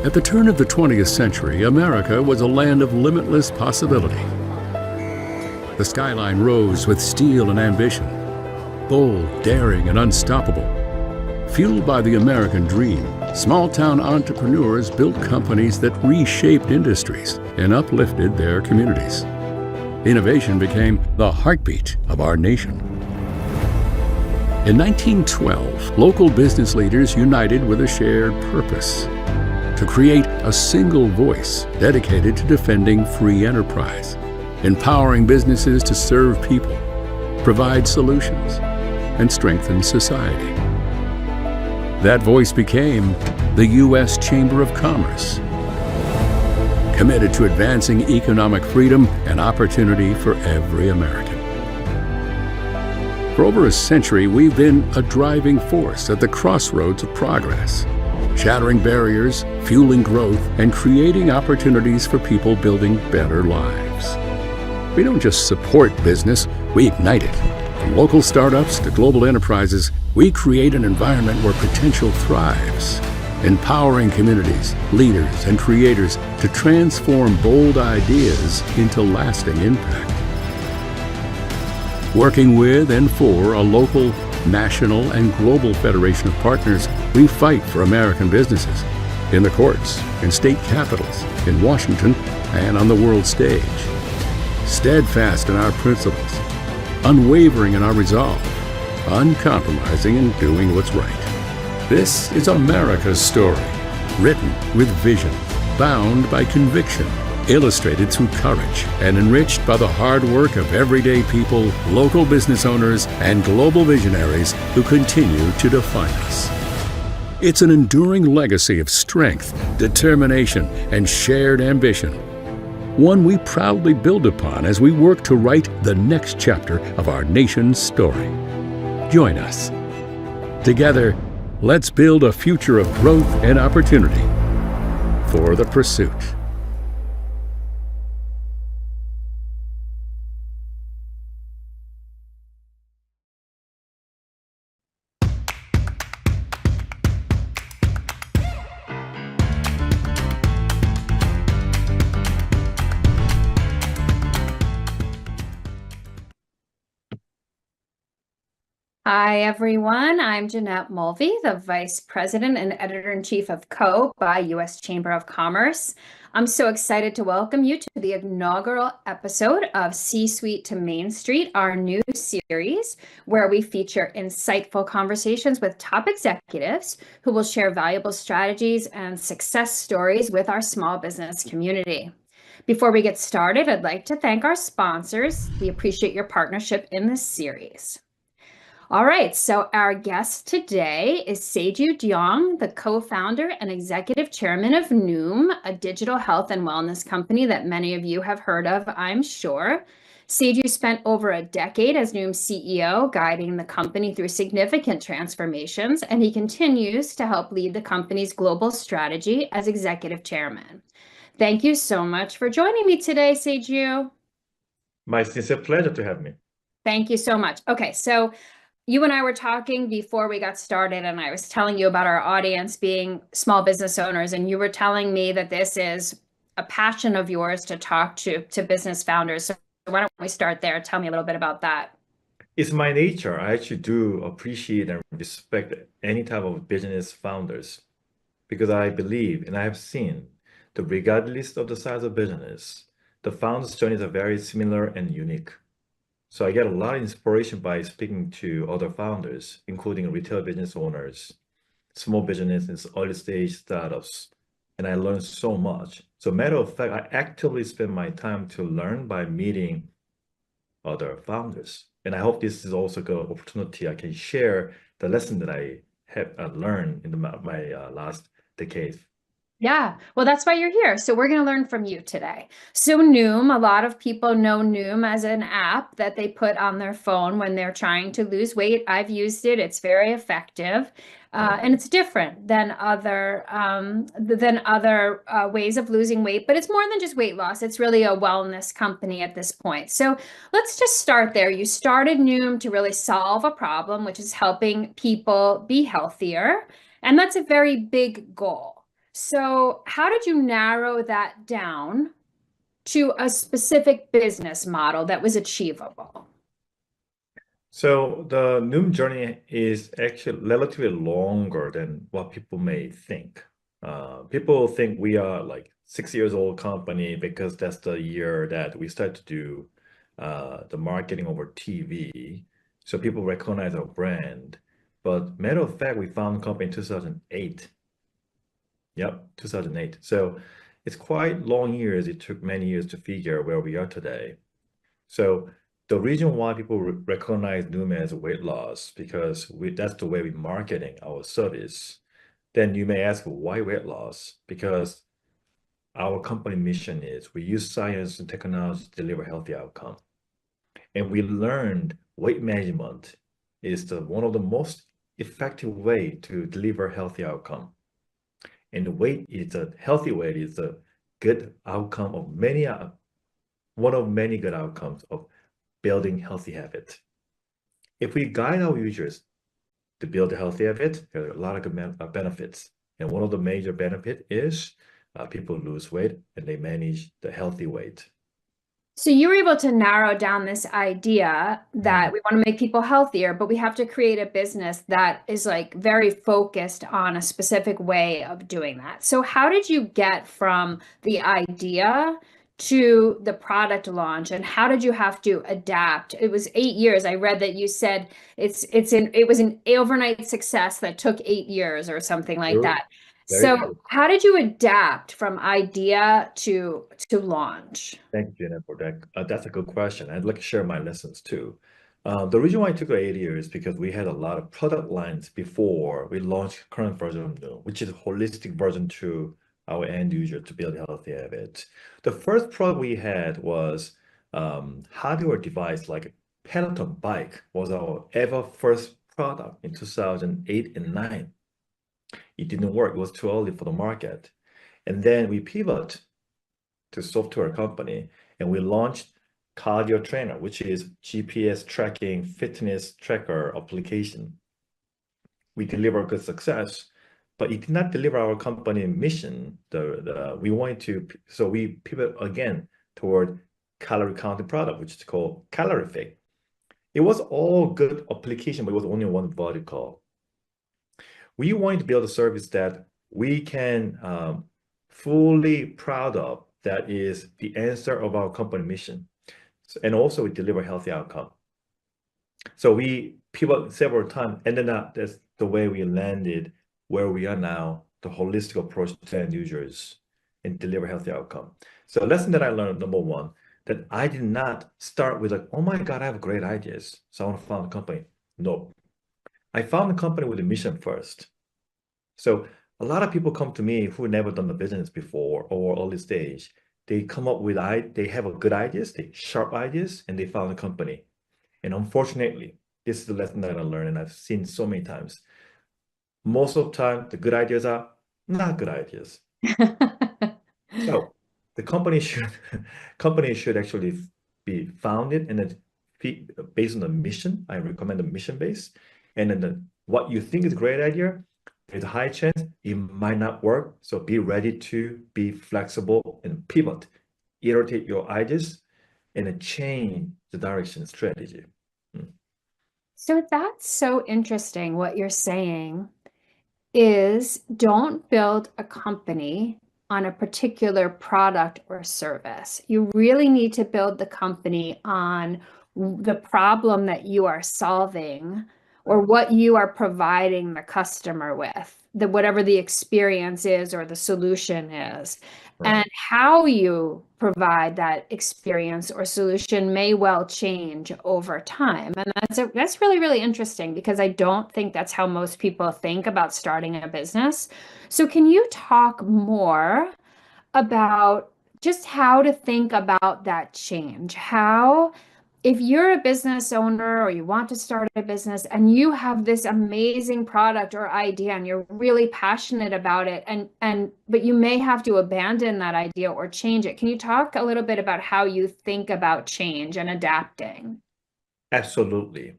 At the turn of the 20th century, America was a land of limitless possibility. The skyline rose with steel and ambition, bold, daring, and unstoppable. Fueled by the American dream, small-town entrepreneurs built companies that reshaped industries and uplifted their communities. Innovation became the heartbeat of our nation. In 1912, local business leaders united with a shared purpose: to create a single voice dedicated to defending free enterprise, empowering businesses to serve people, provide solutions, and strengthen society. That voice became the U.S. Chamber of Commerce, committed to advancing economic freedom and opportunity for every American. For over a century, we've been a driving force at the crossroads of progress, shattering barriers, fueling growth, and creating opportunities for people building better lives. We don't just support business, we ignite it. From local startups to global enterprises, we create an environment where potential thrives, empowering communities, leaders, and creators to transform bold ideas into lasting impact. Working with and for a local, national, and global federation of partners, we fight for American businesses in the courts, in state capitals, in Washington, and on the world stage. Steadfast in our principles, unwavering in our resolve, uncompromising in doing what's right. This is America's story, written with vision, bound by conviction, illustrated through courage, and enriched by the hard work of everyday people, local business owners, and global visionaries who continue to define us. It's an enduring legacy of strength, determination, and shared ambition. One we proudly build upon as we work to write the next chapter of our nation's story. Join us. Together, let's build a future of growth and opportunity for the pursuit. Hi, everyone. I'm Jeanette Mulvey, the Vice President and Editor-in-Chief of Co. by U.S. Chamber of Commerce. I'm so excited to welcome you to the inaugural episode of C-Suite to Mainstreet, our new series where we feature insightful conversations with top executives who will share valuable strategies and success stories with our small business community. Before we get started, I'd like to thank our sponsors. We appreciate your partnership in this series. All right, so our guest today is Seju Jeong, the co-founder and executive chairman of Noom, a digital health and wellness company that many of you have heard of, I'm sure. Seju spent over a decade as Noom's CEO, guiding the company through significant transformations, and he continues to help lead the company's global strategy as executive chairman. Thank you so much for joining me today, Seju. My sincere pleasure to have me. Thank you so much. Okay, so you and I were talking before we got started, and I was telling you about our audience being small business owners, and you were telling me that this is a passion of yours to talk to business founders. So why don't we start there? Tell me a little bit about that. It's my nature. I actually do appreciate and respect any type of business founders because I believe and I have seen that regardless of the size of business, the founder's journeys are very similar and unique. So I get a lot of inspiration by speaking to other founders, including retail business owners, small businesses, early stage startups, and I learned so much. So matter of fact, I actively spend my time to learn by meeting other founders. And I hope this is also an opportunity I can share the lesson that I have learned in my last decade. Yeah, well, that's why you're here. So we're going to learn from you today. So Noom, a lot of people know Noom as an app that they put on their phone when they're trying to lose weight. I've used it. It's very effective. And it's different than other ways of losing weight, but it's more than just weight loss. It's really a wellness company at this point. So let's just start there. You started Noom to really solve a problem, which is helping people be healthier. And that's a very big goal. So how did you narrow that down to a specific business model that was achievable? So the Noom journey is actually relatively longer than what people may think. People think we are like 6 years old company because that's the year that we start to do the marketing over TV. So people recognize our brand. But matter of fact, we found the company in 2008. Yep, 2008. So it's quite long years. It took many years to figure where we are today. So the reason why people recognize Noom as weight loss, because that's the way we're marketing our service. Then you may ask, why weight loss? Because our company mission is we use science and technology to deliver healthy outcome. And we learned weight management is one of the most effective way to deliver healthy outcome. And the weight is a healthy weight is a good outcome of one of many good outcomes of building healthy habits. If we guide our users to build a healthy habit, there are a lot of good benefits. And one of the major benefits is people lose weight and they manage the healthy weight. So you were able to narrow down this idea that we want to make people healthier, but we have to create a business that is like very focused on a specific way of doing that. So how did you get from the idea to the product launch, and how did you have to adapt? It was 8 years. I read that you said it was an overnight success that took 8 years or something like True. that. Very So true. how did you adapt from idea to launch? Thank you, Gina, for that. That's a good question. I'd like to share my lessons too. The reason why it took 8 years is because we had a lot of product lines before we launched current version of Noom, which is a holistic version to our end user to build healthy habits. The first product we had was hardware device like a Peloton bike was our ever first product in 2008 and 9. It didn't work. It was too early for the market. And then we pivot to software company and we launched cardio trainer, which is GPS tracking fitness tracker application. We deliver good success, but it did not deliver our company mission. So we pivot again toward calorie counting product, which is called calorific. It was all good application, but it was only one vertical. We wanted to build a service that we can fully proud of, that is the answer of our company mission. And also we deliver healthy outcome. So we pivot several times, and then that's the way we landed where we are now, the holistic approach to end users and deliver healthy outcome. So a lesson that I learned, number one, that I did not start with like, oh my God, I have great ideas, so I want to found a company. No, I found a company with a mission first. So a lot of people come to me who never done the business before or early stage. They come up with they have a good ideas, they sharp ideas, and they found a company. And unfortunately, this is the lesson that I learned, and I've seen so many times. Most of the time, the good ideas are not good ideas. So the company should actually be founded and then based on the mission. I recommend the mission base, and then what you think is a great idea, there's a high chance it might not work. So be ready to be flexible and pivot, iterate your ideas, and then change the direction strategy. So that's so interesting. What you're saying is don't build a company on a particular product or service. You really need to build the company on the problem that you are solving or what you are providing the customer with, whatever the experience is or the solution is. Right. And how you provide that experience or solution may well change over time. And that's really, really interesting because I don't think that's how most people think about starting a business. So can you talk more about just how to think about that change? How, if you're a business owner or you want to start a business and you have this amazing product or idea and you're really passionate about it and but you may have to abandon that idea or change it. Can you talk a little bit about how you think about change and adapting? Absolutely.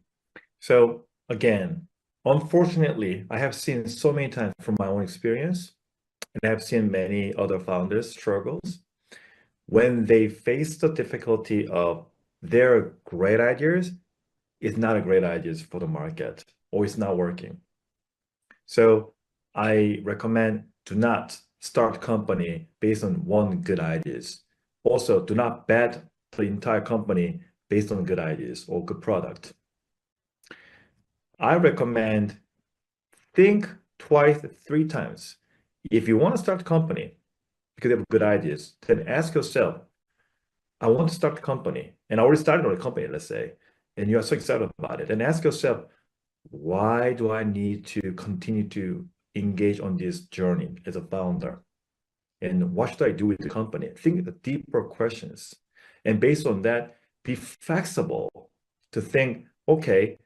So again, unfortunately, I have seen so many times from my own experience, and I've seen many other founders struggles when they face the difficulty of their great ideas, it's not a great ideas for the market or it's not working. So I recommend do not start company based on one good ideas. Also, do not bet the entire company based on good ideas or good product. I recommend think twice, 3 times. If you want to start a company because you have good ideas, then ask yourself, I want to start a company, and I already started a company, let's say, and you are so excited about it. And ask yourself, why do I need to continue to engage on this journey as a founder? And what should I do with the company? Think the deeper questions. And based on that, be flexible to think, okay,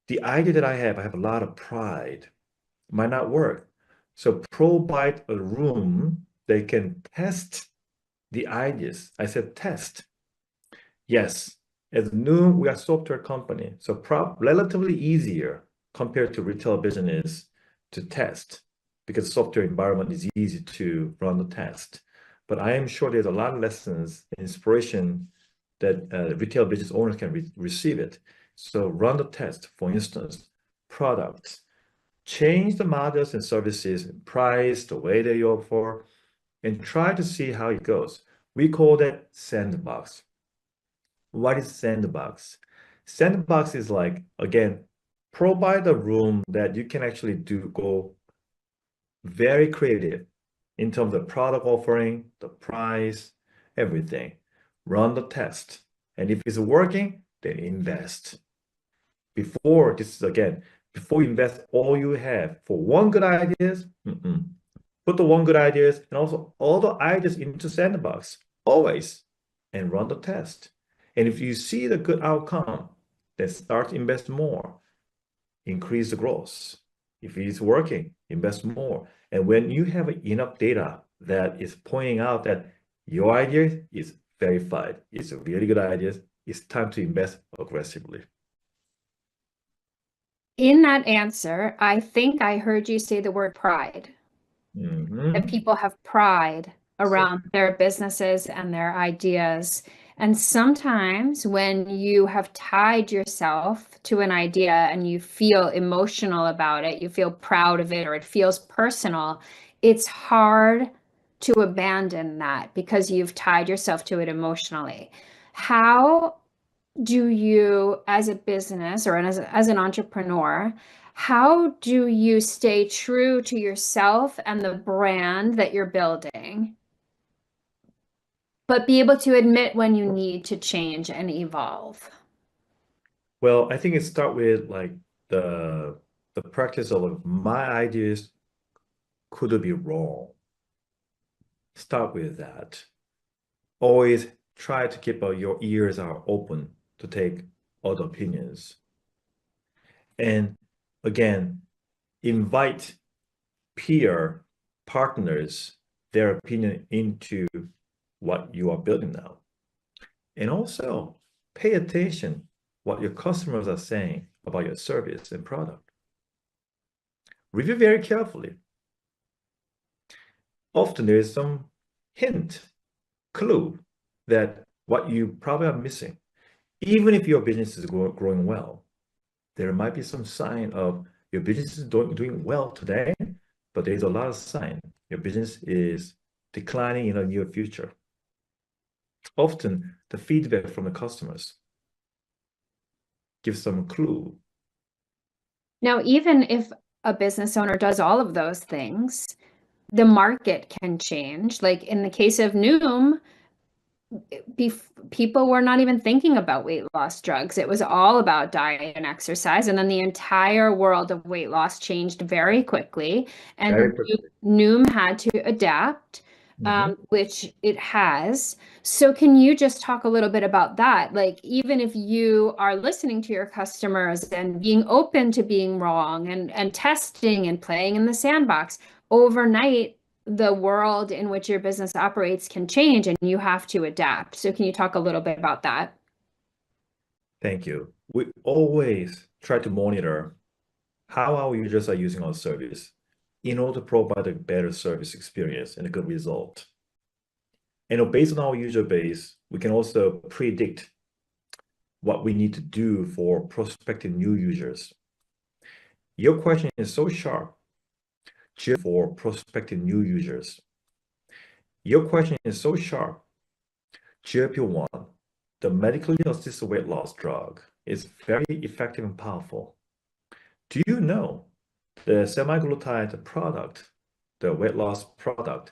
the idea that I have a lot of pride, might not work. So provide a room they can test the ideas. I said test. Yes, as new, we are a software company, so relatively easier compared to retail business to test because software environment is easy to run the test. But I am sure there's a lot of lessons, inspiration that retail business owners can receive it. So run the test, for instance, products, change the models and services, and price, the way they offer, and try to see how it goes. We call that sandbox. What is sandbox? Sandbox is like, again, provide a room that you can actually go very creative in terms of product offering, the price, everything. Run the test. And if it's working, then invest. Before you invest all you have for one good ideas, put the one good ideas and also all the ideas into sandbox, always, and run the test. And if you see the good outcome, then start to invest more, increase the growth. If it's working, invest more. And when you have enough data that is pointing out that your idea is verified, it's a really good idea, it's time to invest aggressively. In that answer, I think I heard you say the word pride. That people have pride around their businesses and their ideas. And sometimes when you have tied yourself to an idea and you feel emotional about it, you feel proud of it, or it feels personal, it's hard to abandon that because you've tied yourself to it emotionally. How do you, as a business or as an entrepreneur, how do you stay true to yourself and the brand that you're building, but be able to admit when you need to change and evolve? Well, I think it starts with like the practice of my ideas could be wrong. Start with that. Always try to keep your ears are open to take other opinions. And again, invite peer partners, their opinion into what you are building now. And also pay attention what your customers are saying about your service and product. Review very carefully. Often there is some hint, clue that what you probably are missing. Even if your business is growing well, there might be some sign of your business is doing well today, but there's a lot of sign your business is declining in the near future. Often the feedback from the customers gives some clue. Now, even if a business owner does all of those things, the market can change. Like in the case of Noom, people were not even thinking about weight loss drugs. It was all about diet and exercise. And then the entire world of weight loss changed very quickly. And Very quickly. Noom had to adapt, which it has. So can you just talk a little bit about that? Like, even if you are listening to your customers and being open to being wrong and testing and playing in the sandbox, overnight, the world in which your business operates can change and you have to adapt. So can you talk a little bit about that? Thank you. We always try to monitor how our users are using our service. in order to provide a better service experience and a good result. And based on our user base, we can also predict what we need to do for prospecting new users. Your question is so sharp for prospecting new users. Your question is so sharp. GLP-1, the medically assisted weight loss drug, is very effective and powerful. Do you know the semaglutide product, the weight loss product,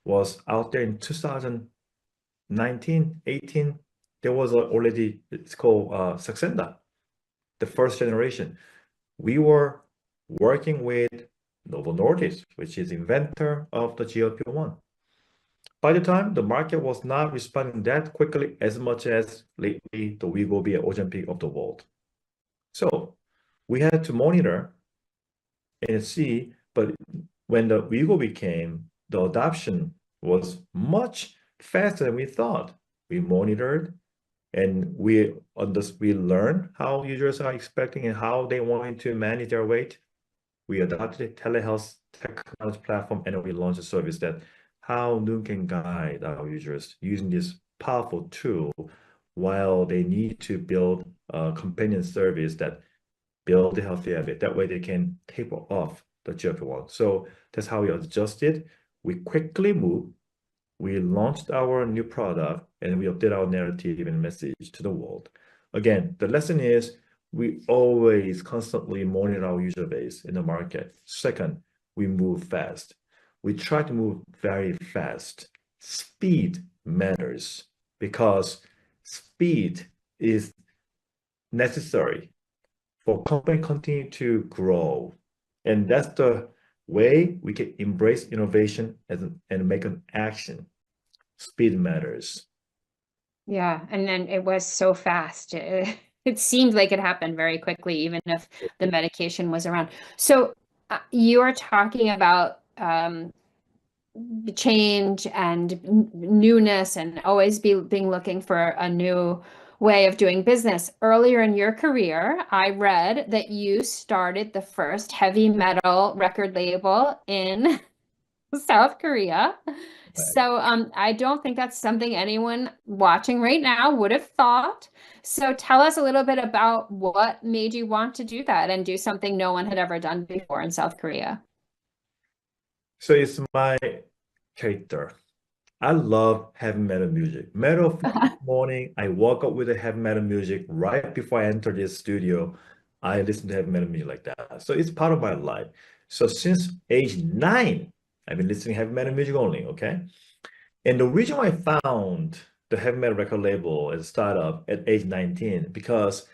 was out there in 2019, 18? There was already, it's called Saxenda, the first generation. We were working with Novo Nordisk, which is inventor of the GLP-1. By the time the market was not responding that quickly as much as lately the Wegovy and Ozempic of the world. So we had to monitor and see, but when the Wegovy came, the adoption was much faster than we thought. We monitored and we learned how users are expecting and how they wanted to manage their weight. We adopted a telehealth technology platform and we launched a service that how Noom can guide our users using this powerful tool while they need to build a companion service that build a healthy habit. That way they can taper off the GLP-1. So that's how we adjusted. We quickly moved. We launched our new product and we update our narrative and message to the world. Again, the lesson is we always constantly monitor our user base in the market. Second, we move fast. We try to move very fast. Speed matters because speed is necessary for company continue to grow. And that's the way we can embrace innovation and make an action. Speed matters. Yeah, and then it was so fast. It seemed like it happened very quickly, even if the medication was around. So you are talking about change and newness and always being looking for a new way of doing business. Earlier in your career, I read that you started the first heavy metal record label in South Korea. So I don't think that's something anyone watching right now would have thought. So tell us a little bit about what made you want to do that and do something no one had ever done before in South Korea. So it's my character. I love heavy metal music. Matter of fact, this morning, I woke up with the heavy metal music right before I entered this studio. I listen to heavy metal music like that. So it's part of my life. So since age 9, I've been listening to heavy metal music only, okay? And the reason why I found the heavy metal record label as a startup at age 19, because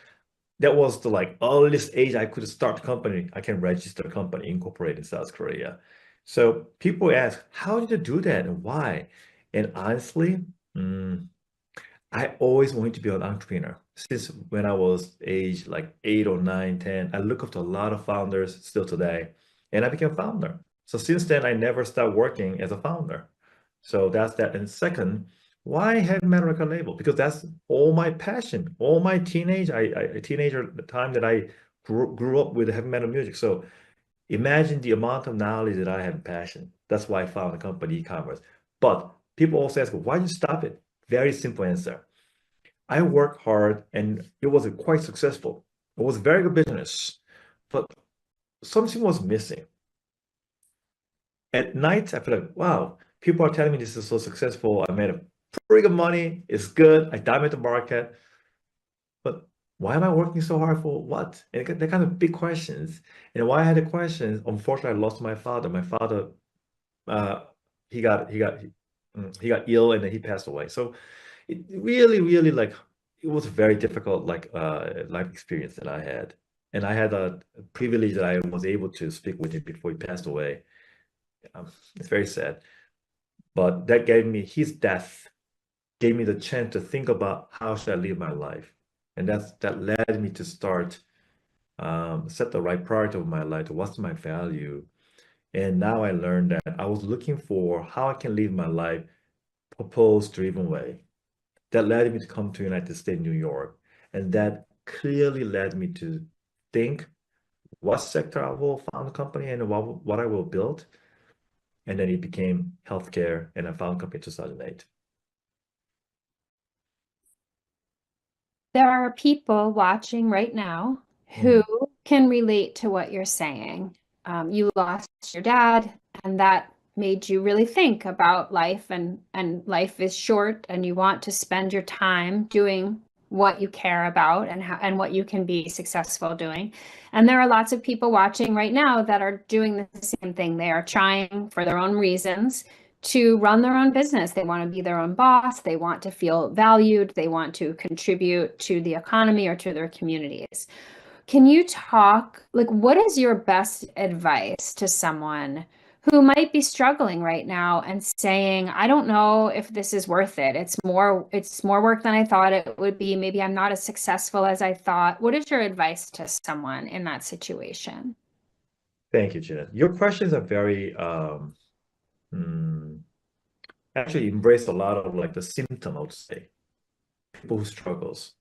that was the earliest age I could start a company. I can register a company, incorporate in South Korea. So people ask, how did you do that and why? And honestly, I always wanted to be an entrepreneur. Since when I was age 8 or 9, 10, I look up to a lot of founders still today, and I became a founder. So since then, I never stopped working as a founder. So that's that. And second, why heavy metal record label? Because that's all my passion, all my teenager time that I grew up with heavy metal music. So imagine the amount of knowledge that I have and passion. That's why I found a company, e-commerce. But people also ask, why did you stop it? Very simple answer. I worked hard and it was quite successful. It was very good business, but something was missing. At night, I feel like, wow, people are telling me this is so successful. I made a pretty good money. It's good. I dominate the market. But why am I working so hard for what? And they're kind of big questions. And why I had the questions, unfortunately, I lost my father. My father, uh, he got ill and then he passed away. So it really, really it was a very difficult life experience that I had. And I had a privilege that I was able to speak with him before he passed away. It's very sad. But that gave me his death, gave me the chance to think about how should I live my life. And that led me to start set the right priority of my life. What's my value? And now I learned that I was looking for how I can live my life purpose-driven way. That led me to come to United States, New York. And that clearly led me to think what sector I will found the company and what I will build. And then it became healthcare, and I found the company in 2008. There are people watching right now who can relate to what you're saying. You lost your dad, and that made you really think about life, and life is short, and you want to spend your time doing what you care about and what you can be successful doing. And there are lots of people watching right now that are doing the same thing. They are trying for their own reasons to run their own business. They want to be their own boss. They want to feel valued. They want to contribute to the economy or to their communities. Can you talk, like, what is your best advice to someone who might be struggling right now and saying, I don't know if this is worth it. It's more work than I thought it would be. Maybe I'm not as successful as I thought. What is your advice to someone in that situation? Thank you, Janet. Your questions are very actually embrace a lot of like the symptom, I would say. People who struggles,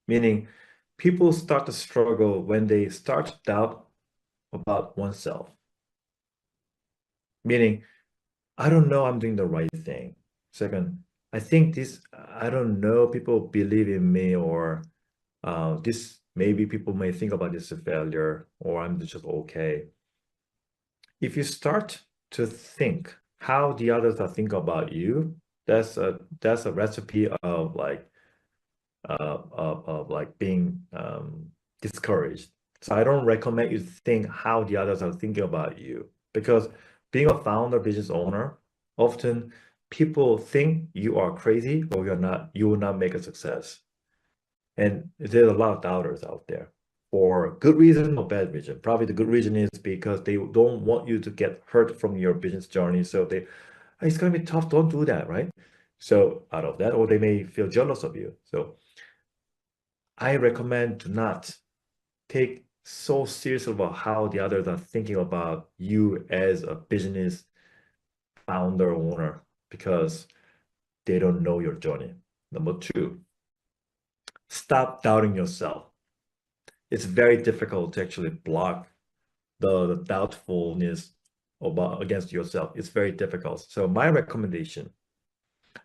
meaning people start to struggle when they start to doubt about oneself. Meaning, I don't know I'm doing the right thing. Second, I don't know, people believe in me, or this, maybe people may think about this as a failure, or I'm just okay. If you start to think how the others are thinking about you, that's a recipe of like being discouraged. So I don't recommend you think how the others are thinking about you, because being a founder, business owner, often people think you are crazy or you will not make a success. And there's a lot of doubters out there for good reason or bad reason. Probably the good reason is because they don't want you to get hurt from your business journey. So it's going to be tough. Don't do that, right? So out of that, or they may feel jealous of you. So I recommend to not take so seriously about how the others are thinking about you as a business founder or owner, because they don't know your journey. Number two, stop doubting yourself. It's very difficult to actually block the doubtfulness against yourself. It's very difficult. So my recommendation,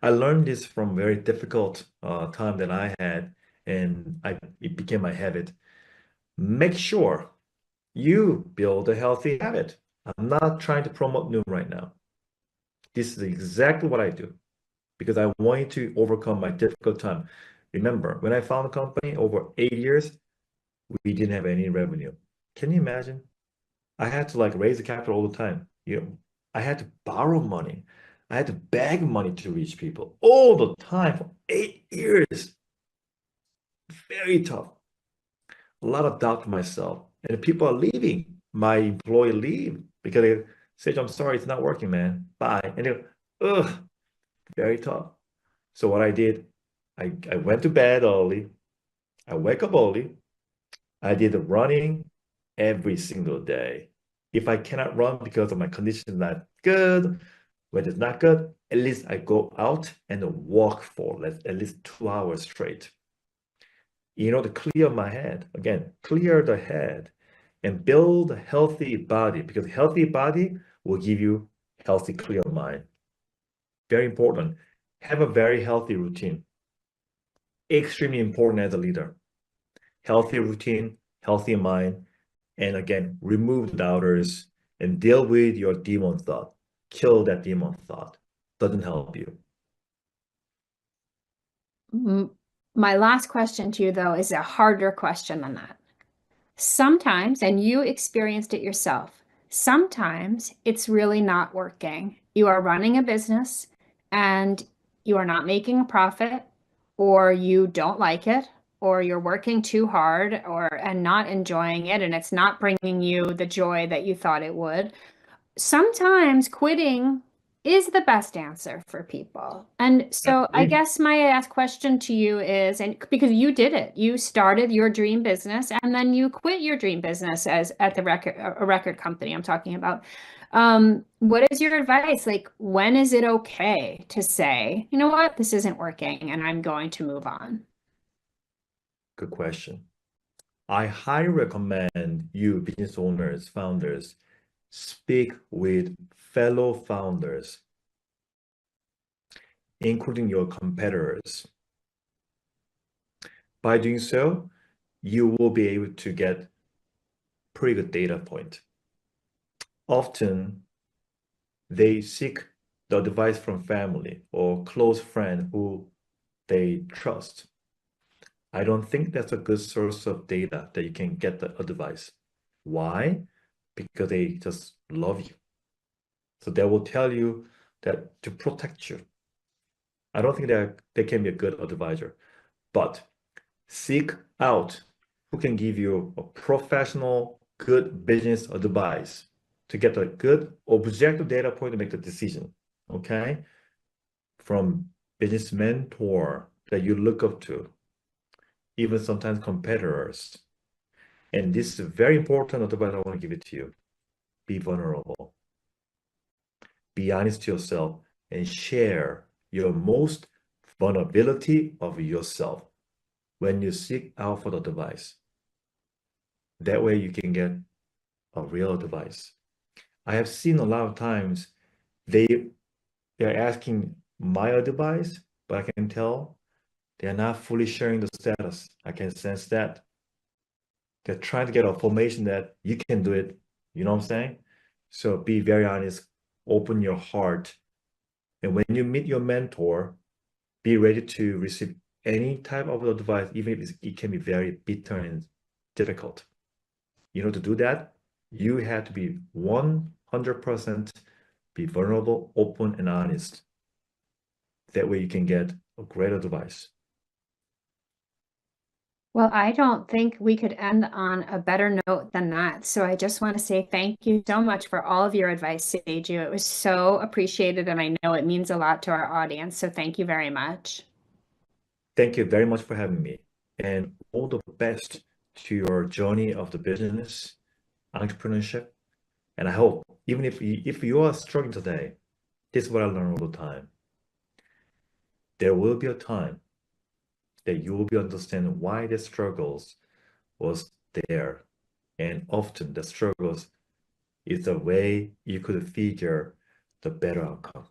I learned this from very difficult time that I had, and it became my habit. Make sure you build a healthy habit. I'm not trying to promote new right now. This is exactly what I do because I want you to overcome my difficult time. Remember, when I found the company over 8 years, we didn't have any revenue. Can you imagine? I had to like raise the capital all the time. I had to borrow money. I had to beg money to reach people all the time for 8 years. Very tough. A lot of doubt to myself. And people are leaving. My employee leave because they say, I'm sorry, it's not working, man. Bye. And they're, ugh, very tough. So what I did, I went to bed early. I wake up early. I did the running every single day. If I cannot run because of my condition is not good, when it's not good, at least I go out and walk for at least 2 hours straight. To clear my head. Again, clear the head and build a healthy body, because a healthy body will give you healthy, clear mind. Very important. Have a very healthy routine. Extremely important as a leader. Healthy routine, healthy mind, and again, remove the doubters and deal with your demon thought. Kill that demon thought. Doesn't help you. My last question to you, though, is a harder question than that. Sometimes, and you experienced it yourself, sometimes it's really not working. You are running a business and you are not making a profit, or you don't like it, or you're working too hard and not enjoying it, and it's not bringing you the joy that you thought it would. Sometimes quitting is the best answer for people. And so I guess my last question to you is, and because you did it, you started your dream business and then you quit your dream business as at a record company I'm talking about. What is your advice? Like, when is it okay to say, you know what, this isn't working and I'm going to move on? Good question. I highly recommend you business owners, founders, speak with fellow founders, including your competitors. By doing so, you will be able to get pretty good data point. Often, they seek the advice from family or close friend who they trust. I don't think that's a good source of data that you can get the advice. Why? Because they just love you. So they will tell you that to protect you. I don't think that they can be a good advisor, but seek out who can give you a professional, good business advice to get a good objective data point to make the decision, okay? From business mentor that you look up to, even sometimes competitors. And this is a very important advice I want to give it to you. Be vulnerable. Be honest to yourself and share your most vulnerability of yourself when you seek out for the advice. That way you can get a real advice. I have seen a lot of times they're asking my advice, but I can tell they're not fully sharing the status. I can sense that. They're trying to get a formation that you can do it. You know what I'm saying? So be very honest, open your heart. And when you meet your mentor, be ready to receive any type of advice, even if it can be very bitter and difficult. You know, to do that, you have to be 100% be vulnerable, open, and honest. That way you can get a great advice. Well, I don't think we could end on a better note than that. So I just want to say thank you so much for all of your advice, Seiju. It was so appreciated, and I know it means a lot to our audience. So thank you very much. Thank you very much for having me, and all the best to your journey of the business, entrepreneurship. And I hope, even if you are struggling today, this is what I learn all the time. There will be a time that you will be understanding why the struggles was there. And often the struggles is the way you could figure the better outcome.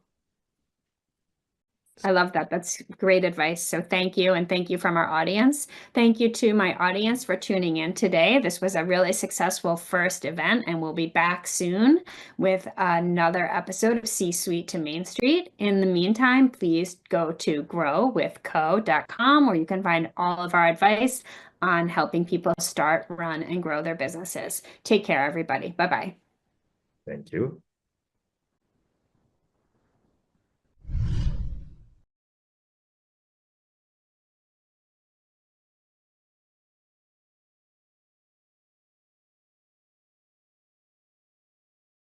I love that. That's great advice. So thank you. And thank you from our audience. Thank you to my audience for tuning in today. This was a really successful first event, and we'll be back soon with another episode of C-Suite to Main Street. In the meantime, please go to growwithco.com, where you can find all of our advice on helping people start, run, and grow their businesses. Take care, everybody. Bye-bye. Thank you.